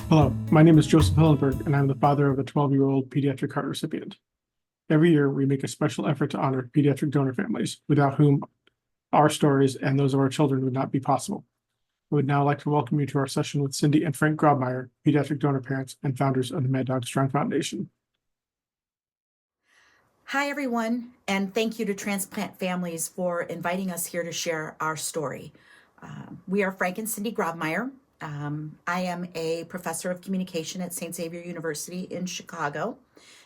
Hello, my name is Joseph Hillenberg, and I'm the father of a 12-year-old pediatric heart recipient. Every year, we make a special effort to honor pediatric donor families, without whom our stories and those of our children would not be possible. I would now like to welcome you to our session with Cyndi and Frank Grobmeier, pediatric donor parents and founders of the Maddog Strong Foundation. Hi, everyone, and thank you to Transplant families for inviting us here to share our story. We are Frank and Cyndi Grobmeier. I am a professor of communication at St. Xavier University in Chicago.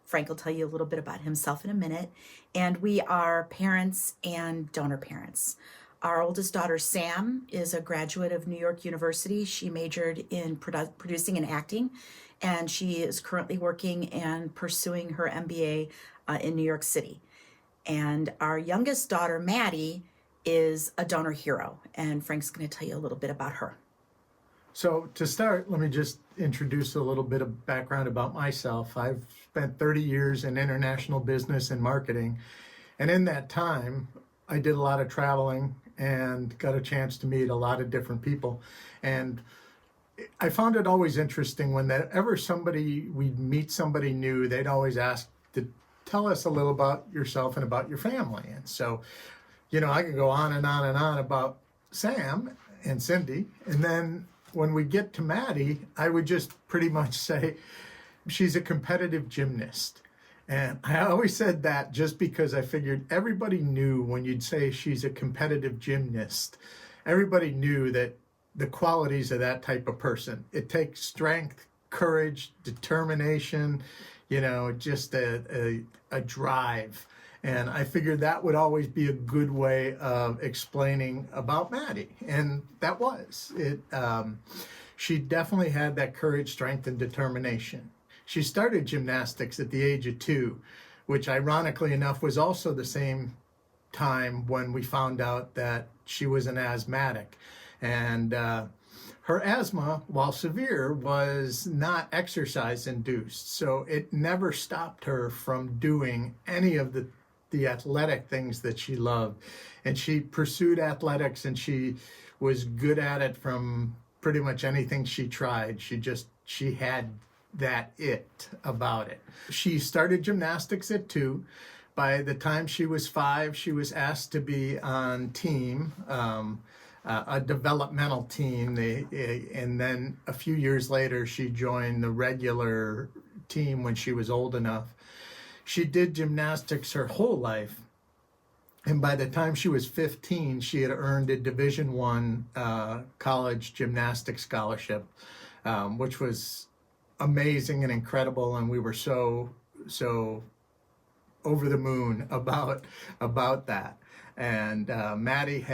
Frank will tell you a little bit about himself in a minute. And we are parents and donor parents. Our oldest daughter, Sam, is a graduate of New York University. She majored in producing and acting, and she is currently working and pursuing her MBA in New York City. And our youngest daughter, Maddie, is a donor hero, and Frank's going to tell you a little bit about her. So to start, let me just introduce a little bit of background about myself. I've spent 30 years in international business and marketing, and in that time, I did a lot of traveling and got a chance to meet a lot of different people. And I found it always interesting whenever we'd meet somebody new, they'd always ask to tell us a little about yourself and about your family. And so, I could go on and on and on about Sam and Cyndi, and then when we get to Maddie, I would just pretty much say she's a competitive gymnast. And I always said that just because I figured everybody knew when you'd say she's a competitive gymnast, everybody knew that the qualities of that type of person. It takes strength, courage, determination, just a drive. And I figured that would always be a good way of explaining about Maddie. And that was it. She definitely had that courage, strength, and determination. She started gymnastics at the age of 2, which ironically enough was also the same time when we found out that she was an asthmatic. And her asthma, while severe, was not exercise induced. So it never stopped her from doing any of the athletic things that she loved. And she pursued athletics, and she was good at it from pretty much anything she tried. She had that it about it. She started gymnastics at 2. By the time she was 5, she was asked to be on team, a developmental team. And then a few years later, she joined the regular team when she was old enough. She did gymnastics her whole life. And by the time she was 15, she had earned a Division I college gymnastics scholarship, which was amazing and incredible. And we were so over the moon about that. And Maddie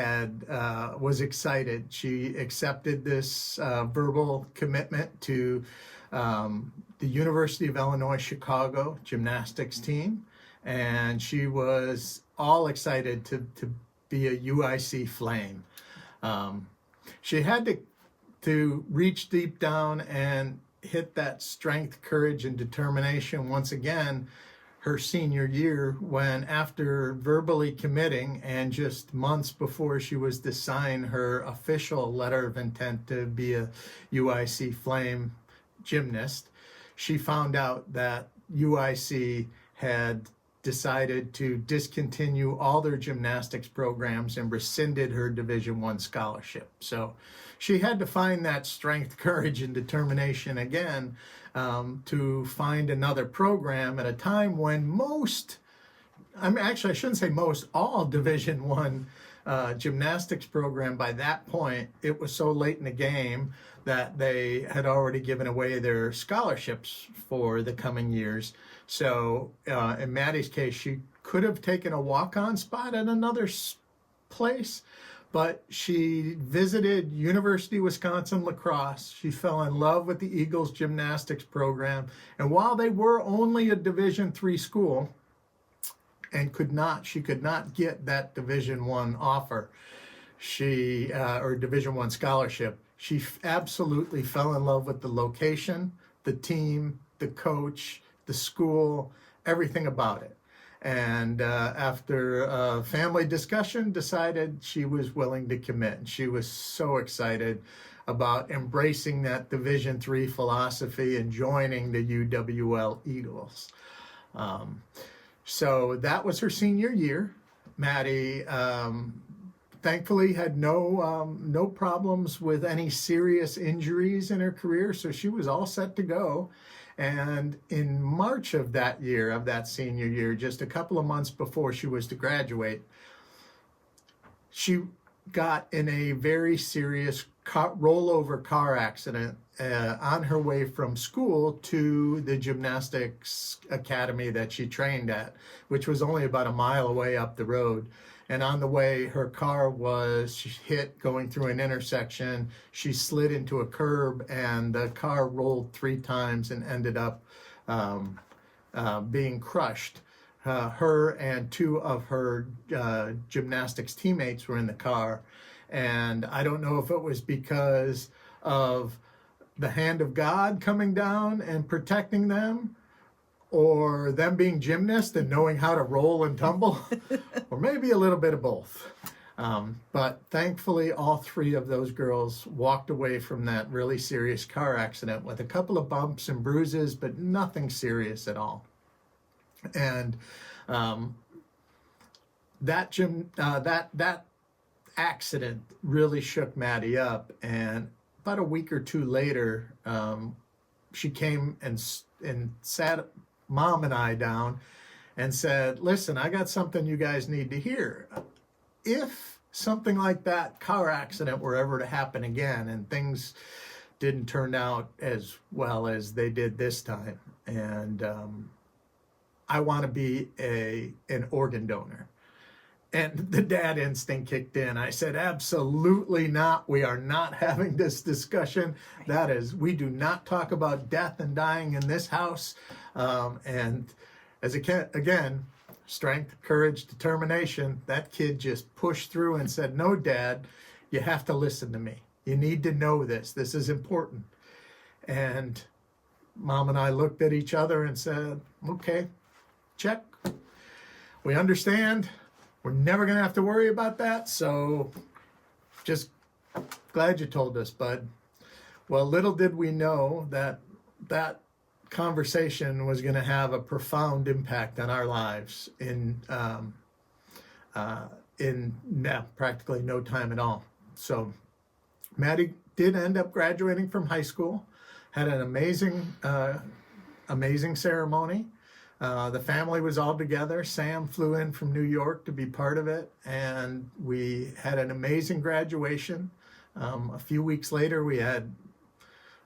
was excited. She accepted this verbal commitment to the University of Illinois Chicago gymnastics team, and she was all excited to be a UIC Flame. She had to reach deep down and hit that strength, courage, and determination once again her senior year, when after verbally committing and just months before she was to sign her official letter of intent to be a UIC Flame gymnast, she found out that UIC had decided to discontinue all their gymnastics programs and rescinded her Division I scholarship. So she had to find that strength, courage, and determination again to find another program at a time when I shouldn't say most, all Division I gymnastics program, by that point, it was so late in the game that they had already given away their scholarships for the coming years. So in Maddie's case, she could have taken a walk-on spot at another place, but she visited University of Wisconsin La Crosse. She fell in love with the Eagles gymnastics program. And while they were only a Division III school, and she could not get that Division I offer, or Division I scholarship, she absolutely fell in love with the location, the team, the coach, the school, everything about it. And after a family discussion, decided she was willing to commit. She was so excited about embracing that Division III philosophy and joining the UWL Eagles. So that was her senior year. Maddie thankfully had no problems with any serious injuries in her career, so she was all set to go. And in March of that year, of that senior year, just a couple of months before she was to graduate, she got in a very serious rollover car accident on her way from school to the gymnastics academy that she trained at, which was only about a mile away up the road. And on the way, her car was hit going through an intersection. She slid into a curb, and the car rolled 3 times and ended up being crushed. Her and 2 of her gymnastics teammates were in the car. And I don't know if it was because of the hand of God coming down and protecting them, or them being gymnasts and knowing how to roll and tumble, or maybe a little bit of both. But thankfully, all 3 of those girls walked away from that really serious car accident with a couple of bumps and bruises, but nothing serious at all. And that accident really shook Maddie up. And about a week or 2 later, she came and sat Mom and I down and said, listen, I got something you guys need to hear. If something like that car accident were ever to happen again and things didn't turn out as well as they did this time, and I want to be an organ donor. And the dad instinct kicked in. I said, absolutely not. We are not having this discussion. Right. That is, we do not talk about death and dying in this house. And as a kid, again, strength, courage, determination, that kid just pushed through and said, no, Dad, you have to listen to me. You need to know this. This is important. And Mom and I looked at each other and said, okay, check. We understand. We're never going to have to worry about that, so just glad you told us, bud. Well, little did we know that that conversation was going to have a profound impact on our lives in practically no time at all. So Maddie did end up graduating from high school, had an amazing ceremony. The family was all together. Sam flew in from New York to be part of it, and we had an amazing graduation. A few weeks later, we had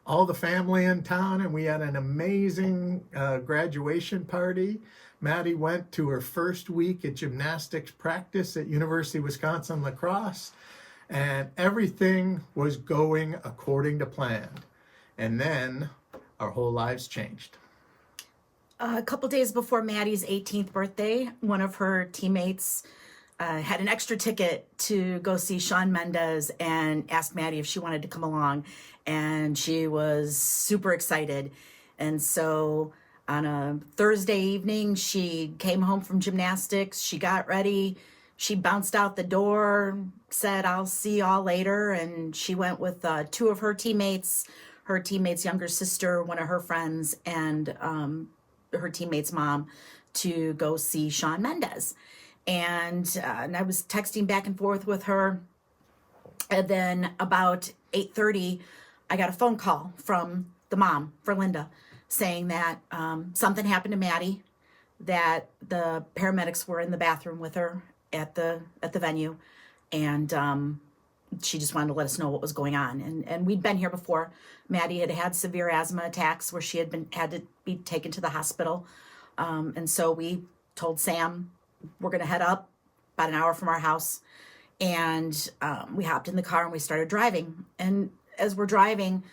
all the family in town, and we had an amazing graduation party. Maddie went to her first week at gymnastics practice at University of Wisconsin La Crosse, and everything was going according to plan. And then our whole lives changed. A couple days before Maddie's 18th birthday, one of her teammates had an extra ticket to go see Shawn Mendes and asked Maddie if she wanted to come along. And she was super excited. And so on a Thursday evening, she came home from gymnastics. She got ready. She bounced out the door, said, I'll see y'all later. And she went with 2 of her teammates, younger sister, one of her friends, and her teammate's mom, to go see Shawn Mendes. And I was texting back and forth with her. And then about 8:30, I got a phone call from the mom, for Linda, saying that something happened to Maddie, that the paramedics were in the bathroom with her at the venue. And she just wanted to let us know what was going on. And we'd been here before. Maddie had severe asthma attacks where she had to be taken to the hospital. And so we told Sam, we're going to head up about an hour from our house. And we hopped in the car and we started driving. And as we're driving,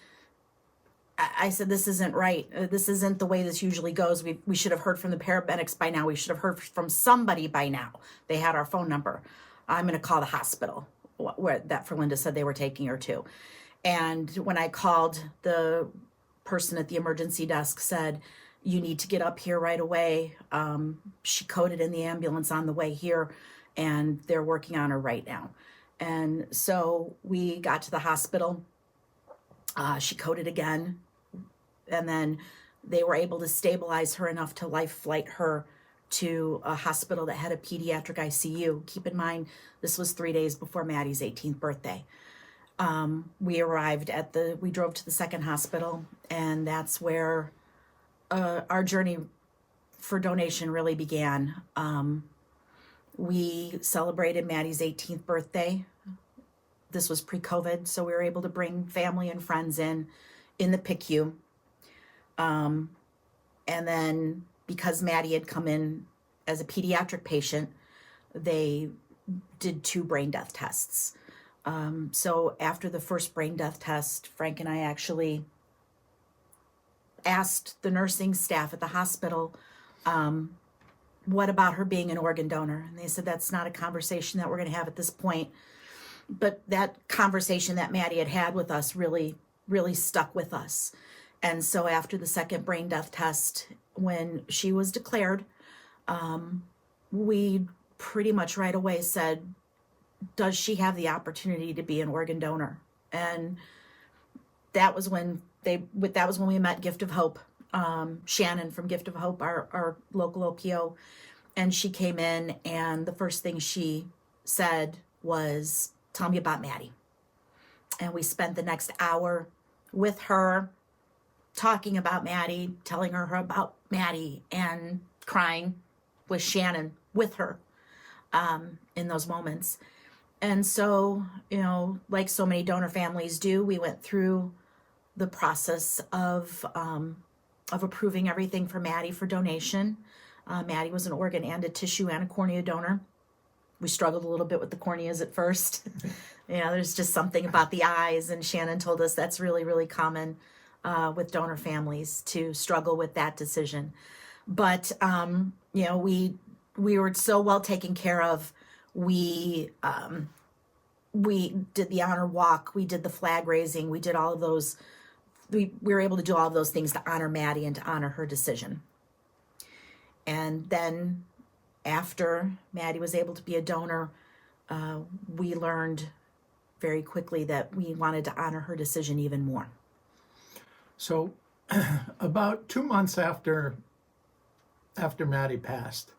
I said, this isn't right. This isn't the way this usually goes. We should have heard from the paramedics by now. We should have heard from somebody by now. They had our phone number. I'm going to call the hospital where that Linda said they were taking her to. And when I called, the person at the emergency desk said, you need to get up here right away. She coded in the ambulance on the way here, and they're working on her right now. And so we got to the hospital, She coded again, and then they were able to stabilize her enough to life flight her to a hospital that had a pediatric ICU. Keep in mind, this was 3 days before Maddie's 18th birthday. We drove to the second hospital, and that's where our journey for donation really began. We celebrated Maddie's 18th birthday. This was pre-COVID, so we were able to bring family and friends in the PICU. And then because Maddie had come in as a pediatric patient, they did 2 brain death tests. So after the first brain death test, Frank and I actually asked the nursing staff at the hospital, what about her being an organ donor? And they said, that's not a conversation that we're going to have at this point. But that conversation that Maddie had with us really, really stuck with us. And so after the second brain death test, when she was declared, we pretty much right away said, does she have the opportunity to be an organ donor? And that was when we met Gift of Hope, Shannon from Gift of Hope, our local OPO. And she came in, and the first thing she said was, tell me about Maddie. And we spent the next hour with her, talking about Maddie, telling her about Maddie, and crying with Shannon with her in those moments. And so, like so many donor families do, we went through the process of approving everything for Maddie for donation. Maddie was an organ and a tissue and a cornea donor. We struggled a little bit with the corneas at first. There's just something about the eyes, and Shannon told us that's really, really common with donor families to struggle with that decision. But we were so well taken care of. We did the honor walk, we did the flag raising, we did all of those. We were able to do all of those things to honor Maddie and to honor her decision. And then after Maddie was able to be a donor, we learned very quickly that we wanted to honor her decision even more. So about 2 months after Maddie passed,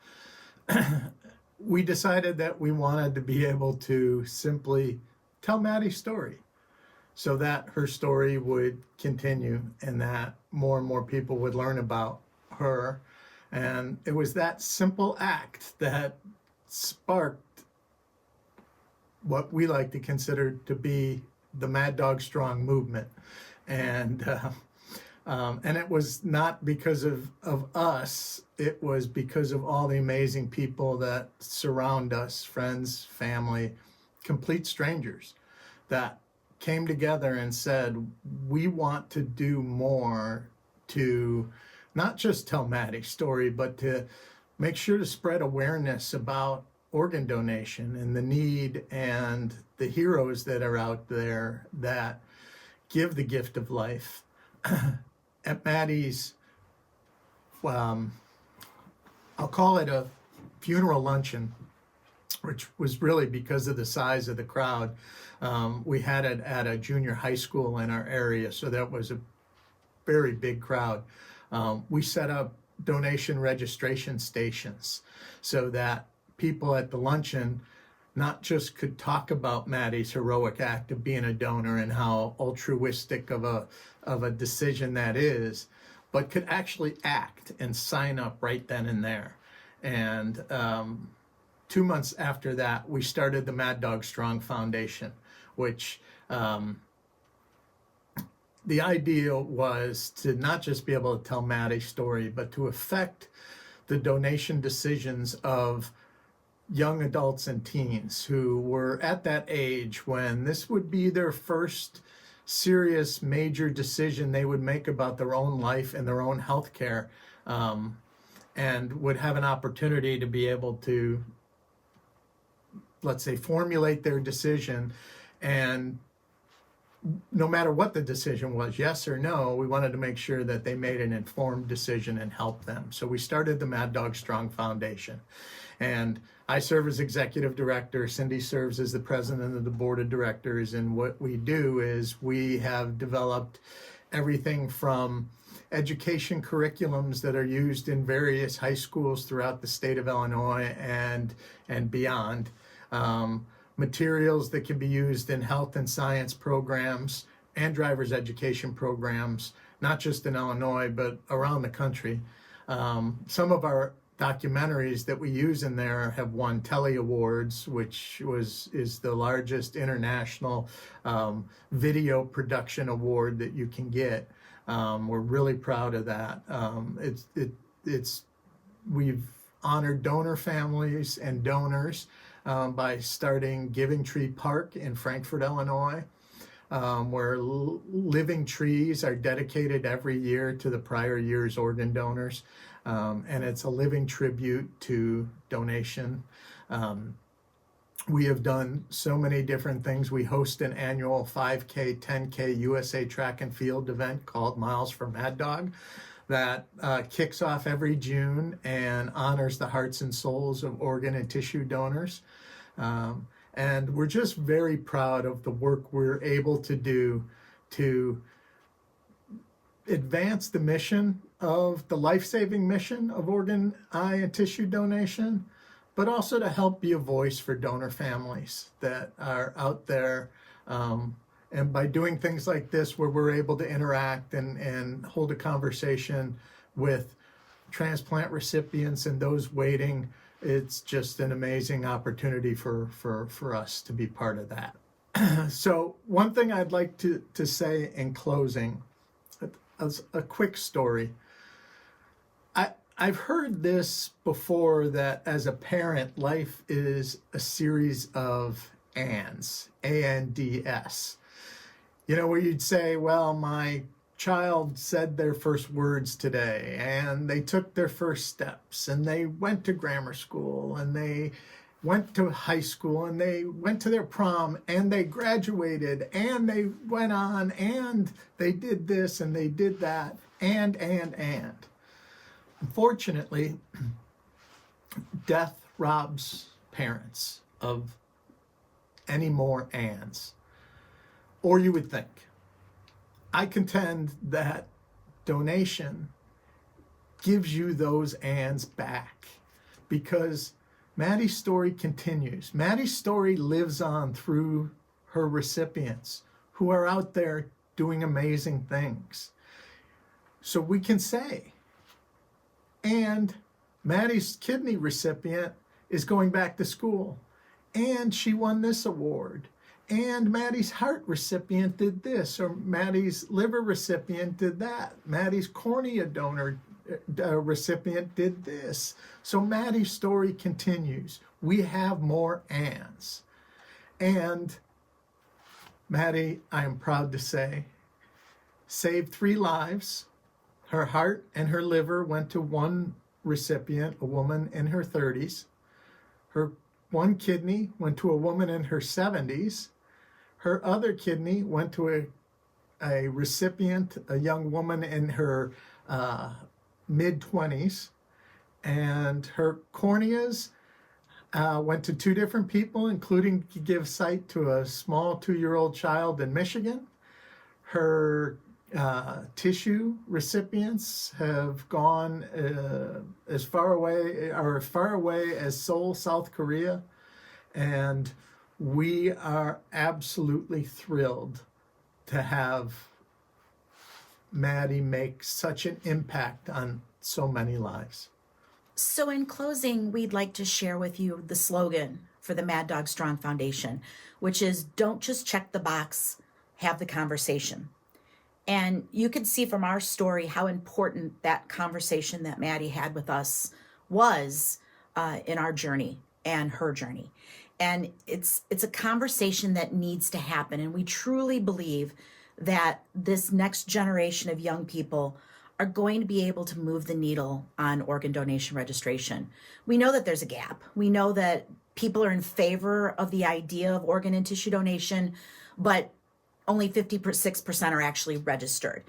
we decided that we wanted to be able to simply tell Maddie's story so that her story would continue and that more and more people would learn about her. And it was that simple act that sparked what we like to consider to be the Maddog Strong movement. And it was not because of us, it was because of all the amazing people that surround us, friends, family, complete strangers, that came together and said, we want to do more to not just tell Maddie's story, but to make sure to spread awareness about organ donation and the need and the heroes that are out there that give the gift of life. At Maddie's, I'll call it a funeral luncheon, which was really because of the size of the crowd. We had it at a junior high school in our area, so that was a very big crowd. We set up donation registration stations so that people at the luncheon not just could talk about Maddie's heroic act of being a donor and how altruistic of a decision that is, but could actually act and sign up right then and there. And 2 months after that, we started the Maddog Strong Foundation, which the idea was to not just be able to tell Maddie's story, but to affect the donation decisions of young adults and teens who were at that age when this would be their first serious major decision they would make about their own life and their own health care, and would have an opportunity to be able to, let's say, formulate their decision and no matter what the decision was, yes or no, we wanted to make sure that they made an informed decision and help them. So we started the Maddog Strong Foundation. And I serve as executive director. Cyndi serves as the president of the board of directors. And what we do is we have developed everything from education curriculums that are used in various high schools throughout the state of Illinois and beyond. Materials that can be used in health and science programs and driver's education programs, not just in Illinois, but around the country. Some of our documentaries that we use in there have won Telly Awards, which is the largest international video production award that you can get. We're really proud of that. We've honored donor families and donors by starting Giving Tree Park in Frankfort, Illinois, where living trees are dedicated every year to the prior year's organ donors. And it's a living tribute to donation. We have done so many different things. We host an annual 5K, 10K USA track and field event called Miles for Maddog that kicks off every June and honors the hearts and souls of organ and tissue donors. And we're just very proud of the work we're able to do to advance the mission of the life-saving mission of organ, eye, and tissue donation, but also to help be a voice for donor families that are out there. And by doing things like this, where we're able to interact and hold a conversation with transplant recipients and those waiting, it's just an amazing opportunity for us to be part of that. So one thing I'd like to say in closing, as a quick story. I've heard this before, that as a parent, life is a series of ands, A-N-D-S. You know, where you'd say, well, my child said their first words today, and they took their first steps, and they went to grammar school, and they went to high school, and they went to their prom, and they graduated, and they went on, and they did this, and they did that, and. Unfortunately, death robs parents of any more ands, or you would think. I contend that donation gives you ands ands back, because Maddie's story continues. Maddie's story lives on through her recipients who are out there doing amazing things. So we can say, and Maddie's kidney recipient is going back to school, and she won this award, and Maddie's heart recipient did this, or Maddie's liver recipient did that, Maddie's cornea donor recipient did this. So Maddie's story continues. We have more ands. And Maddie, I am proud to say, saved 3 lives. Her heart and her liver went to one recipient, a woman in her 30s. Her one kidney went to a woman in her 70s. Her other kidney went to a recipient, a young woman in her mid-20s. And her corneas went to 2 different people, including to give sight to a small 2-year-old child in Michigan. Her tissue recipients have gone as far away as Seoul, South Korea. And we are absolutely thrilled to have Maddie make such an impact on so many lives. So in closing, we'd like to share with you the slogan for the Maddog Strong Foundation, which is, don't just check the box, have the conversation. And you can see from our story how important that conversation that Maddie had with us was in our journey and her journey. And it's a conversation that needs to happen. And we truly believe that this next generation of young people are going to be able to move the needle on organ donation registration. We know that there's a gap. We know that people are in favor of the idea of organ and tissue donation, but only 56% are actually registered.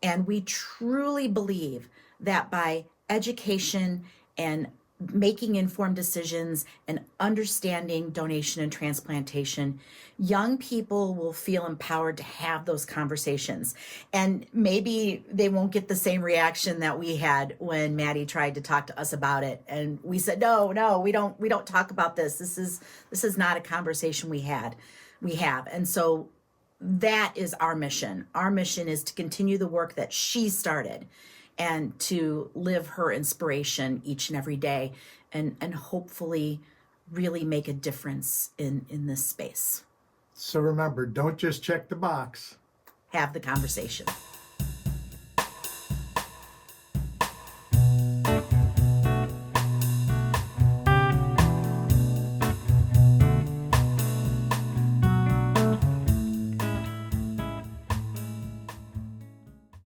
And we truly believe that by education and making informed decisions and understanding donation and transplantation, young people will feel empowered to have those conversations. And maybe they won't get the same reaction that we had when Maddie tried to talk to us about it. And we said, no, we don't talk about this. This is not a conversation we have. And so that is our mission. Our mission is to continue the work that she started and to live her inspiration each and every day and hopefully really make a difference in this space. So remember, don't just check the box. Have the conversation.